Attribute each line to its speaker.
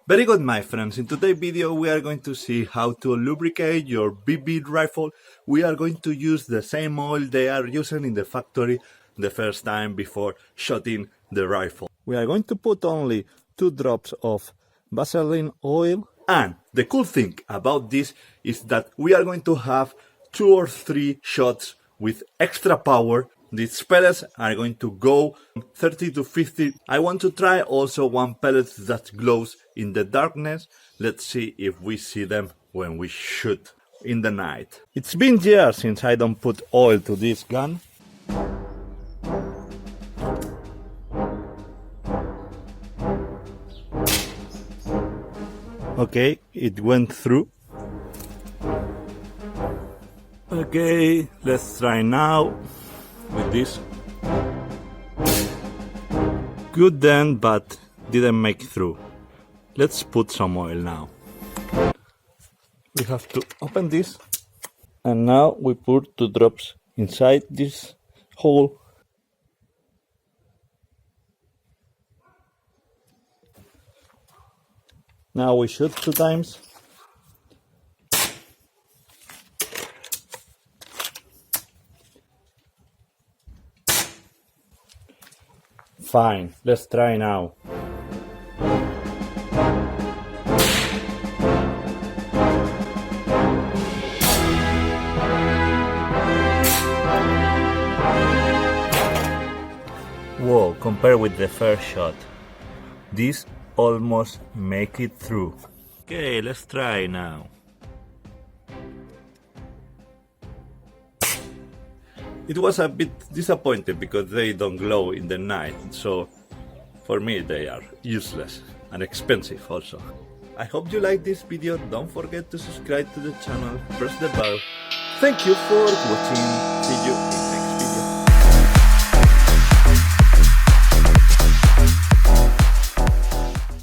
Speaker 1: Very good, my friends. In today's video we are going to see how to lubricate your BB rifle. We are going to use the same oil they are using in the factory the first time before shooting the rifle. We are going to put only 2 drops of Vaseline oil. And the cool thing about this is that we are going to have 2 or 3 shots with extra power. These pellets are going to go 30 to 50. I want to try also one pellet that glows in the darkness. Let's see if we see them when we shoot in the night. It's been years since I don't put oil to this gun. Okay, it went through. Okay, let's try now with this. Good then, but didn't make through. Let's put some oil now. We have to open this, and now we put 2 drops inside this hole. Now we shoot 2 times. Fine, let's try now. Whoa, compared with the first shot, this almost make it through. Okay, let's try now. It was a bit disappointing because they don't glow in the night, so for me they are useless and expensive also. I hope you like this video. Don't forget to subscribe to the channel, press the bell. Thank you for watching. See you in the